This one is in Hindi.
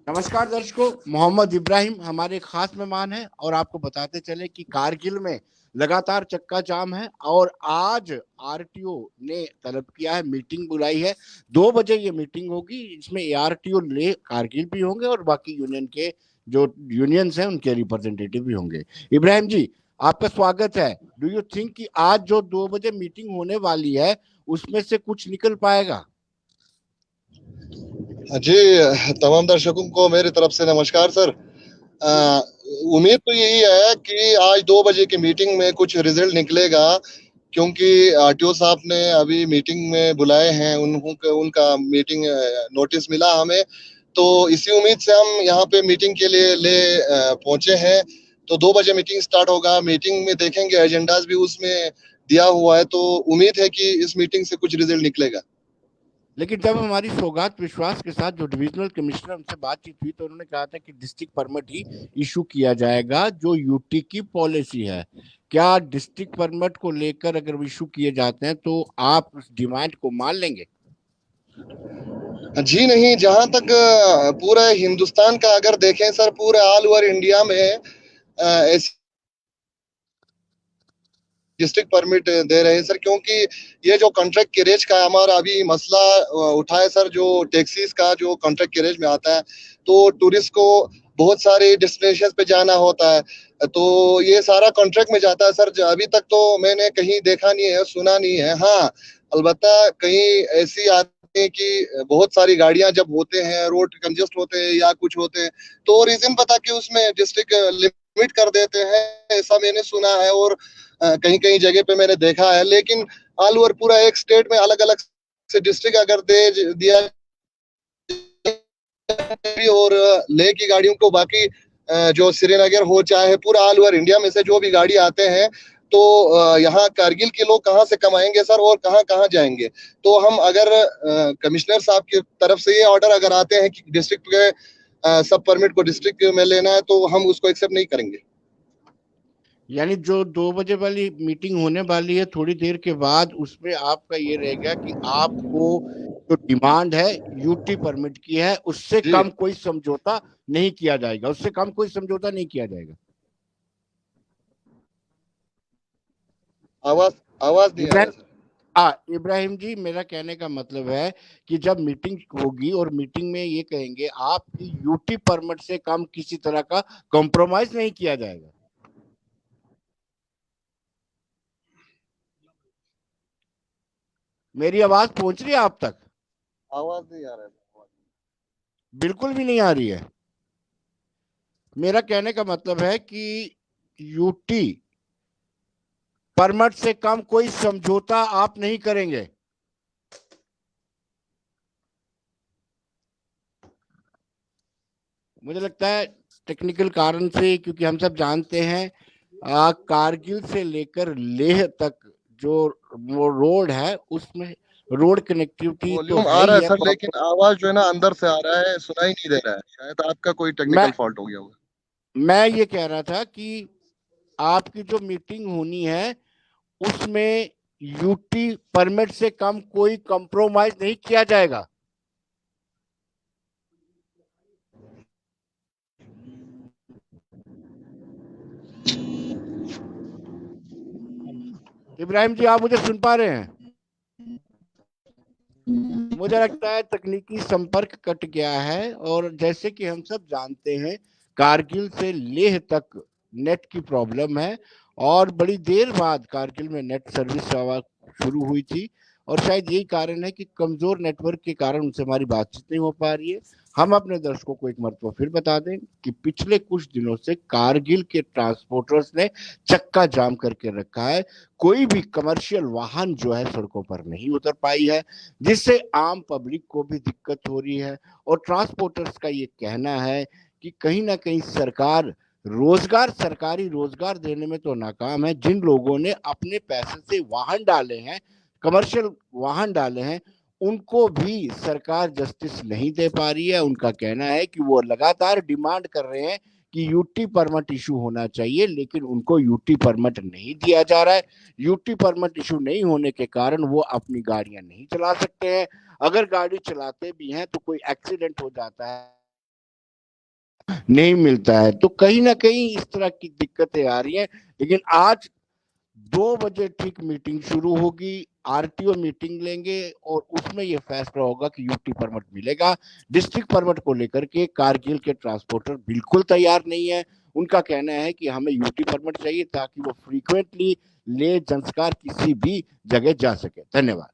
नमस्कार दर्शकों, मोहम्मद इब्राहिम हमारे खास मेहमान हैं और आपको बताते चले कि कारगिल में लगातार चक्का जाम है और आज आरटीओ ने तलब किया है, मीटिंग बुलाई है। 2 बजे ये मीटिंग होगी। इसमें आरटीओ ले कारगिल भी होंगे और बाकी यूनियन के जो यूनियंस हैं उनके रिप्रेजेंटेटिव भी होंगे। इब्राहिम जी, आपका स्वागत है। डू यू थिंक कि आज जो 2 बजे मीटिंग होने वाली है उसमें से कुछ निकल पाएगा? जी, तमाम दर्शकों को मेरी तरफ से नमस्कार सर। अ, उम्मीद तो यही है कि आज 2 बजे की मीटिंग में कुछ रिजल्ट निकलेगा, क्योंकि आरटीओ साहब ने अभी मीटिंग में बुलाए हैं। उनका मीटिंग नोटिस मिला हमें, तो इसी उम्मीद से हम यहाँ पे मीटिंग के लिए पहुंचे हैं। तो 2 बजे मीटिंग स्टार्ट होगा। मीटिंग में देखेंगे, एजेंडाज भी उसमें दिया हुआ है, तो उम्मीद है कि इस मीटिंग से कुछ रिजल्ट निकलेगा। लेकिन जब हमारी सौगात विश्वास के साथ जो डिविजनल कमिश्नर उनसे बातचीत हुई तो उन्होंने कहा था कि डिस्ट्रिक्ट परमिट ही इशू किया जाएगा, जो यूटी की पॉलिसी है। क्या डिस्ट्रिक्ट परमिट को लेकर अगर इशू किए जाते हैं तो आप उस डिमांड को मान लेंगे? जी नहीं, जहाँ तक पूरे हिंदुस्तान का अगर देखें सर, पूरे ऑल ओवर इंडिया में ऐसी डिस्ट्रिक्ट परमिट दे रहे हैं सर, क्योंकि ये जो कॉन्ट्रैक्ट कैरेज का हमारा अभी मसला उठा है सर, जो टैक्सीज का जो कॉन्ट्रैक्ट कैरेज में आता है, तो टूरिस्ट को बहुत सारे डेस्टिनेशन पे जाना होता है, तो ये सारा कॉन्ट्रैक्ट में जाता है सर। अभी तक तो मैंने कहीं देखा नहीं है, सुना नहीं है। हाँ, अलबत्ता कहीं ऐसी आती है कि बहुत सारी गाड़ियां जब होते हैं, रोड कंजेस्ट होते हैं या कुछ होते हैं, तो रीजन बता के उसमें डिस्ट्रिक्ट लिमिट कर देते हैं, ऐसा मैंने सुना है। और कहीं कहीं जगह पे मैंने देखा है, लेकिन ऑल ओवर पूरा एक स्टेट में अलग अलग से डिस्ट्रिक्ट अगर दे दिया, और ले की गाड़ियों को बाकी जो श्रीनगर हो चाहे पूरा ऑल ओवर इंडिया में से जो भी गाड़ी आते हैं, तो यहाँ कारगिल के लोग कहाँ से कमाएंगे सर, और कहाँ कहाँ जाएंगे? तो हम अगर कमिश्नर साहब की तरफ से ये ऑर्डर अगर आते हैं कि डिस्ट्रिक्ट के सब परमिट को डिस्ट्रिक्ट में लेना है, तो हम उसको एक्सेप्ट नहीं करेंगे। यानी जो 2 बजे वाली मीटिंग होने वाली है थोड़ी देर के बाद, उसमें आपका ये रहेगा कि आपको जो डिमांड है यूटी परमिट की है उससे जी, कम कोई समझौता नहीं किया जाएगा, उससे कम कोई समझौता नहीं किया जाएगा। आवाज आवाज नहीं आ रहा इब्राहिम है सर। इब्राहिम जी, मेरा कहने का मतलब है कि जब मीटिंग होगी और मीटिंग में ये कहेंगे आपकी यूटी परमिट से कम किसी तरह का कॉम्प्रोमाइज नहीं किया जाएगा। मेरी आवाज पहुंच रही है आप तक? आवाज नहीं आ रहा है। बिल्कुल भी नहीं आ रही है। मेरा कहने का मतलब है कि यूटी परमिट से कम कोई समझौता आप नहीं करेंगे। मुझे लगता है टेक्निकल कारण से, क्योंकि हम सब जानते हैं कारगिल से लेकर लेह तक जो वो रोड है उसमें रोड कनेक्टिविटी तो वॉल्यूम है आ रहा ही है है सर, लेकिन प्रॉपर। आवाज जो है ना अंदर से आ रहा है, सुनाई नहीं दे रहा है। शायद आपका कोई मैं टेक्निकल फॉल्ट हो गया होगा। मैं ये कह रहा था कि आपकी जो मीटिंग होनी है उसमें यूटी परमिट से कम कोई कंप्रोमाइज नहीं किया जाएगा। इब्राहिम जी, आप मुझे सुन पा रहे हैं? मुझे लगता है तकनीकी संपर्क कट गया है। और जैसे कि हम सब जानते हैं, कारगिल से लेह तक नेट की प्रॉब्लम है और बड़ी देर बाद कारगिल में नेट सर्विस शुरू हुई थी। और शायद यही कारण है कि कमजोर नेटवर्क के कारण उनसे हमारी बातचीत नहीं हो पा रही है। हम अपने दर्शकों को एक मरतबा फिर बता दें कि पिछले कुछ दिनों से कारगिल के ट्रांसपोर्टर्स ने चक्का जाम करके रखा है। कोई भी कमर्शियल वाहन जो है सड़कों पर नहीं उतर पाई है, जिससे आम पब्लिक को भी दिक्कत हो रही है। और ट्रांसपोर्टर्स का ये कहना है कि कहीं ना कहीं सरकार सरकारी रोजगार देने में तो नाकाम है। जिन लोगों ने अपने पैसे से वाहन डाले हैं, कमर्शियल वाहन डाले हैं, उनको भी सरकार जस्टिस नहीं दे पा रही है। उनका कहना है कि वो लगातार डिमांड कर रहे हैं कि यूटी परमिट इशू होना चाहिए, लेकिन उनको यूटी परमिट नहीं दिया जा रहा है। यूटी परमिट इशू नहीं होने के कारण वो अपनी गाड़ियां नहीं चला सकते हैं। अगर गाड़ी चलाते भी हैं तो कोई एक्सीडेंट हो जाता है नहीं मिलता है। तो कहीं ना कहीं इस तरह की दिक्कतें आ रही हैं। लेकिन आज 2 बजे ठीक मीटिंग शुरू होगी, आरटीओ मीटिंग लेंगे और उसमें यह फैसला होगा कि यूटी परमिट मिलेगा। डिस्ट्रिक्ट परमिट को लेकर के कारगिल के ट्रांसपोर्टर बिल्कुल तैयार नहीं है। उनका कहना है कि हमें यूटी परमिट चाहिए ताकि वो फ्रीक्वेंटली ले जंस्कार किसी भी जगह जा सके। धन्यवाद।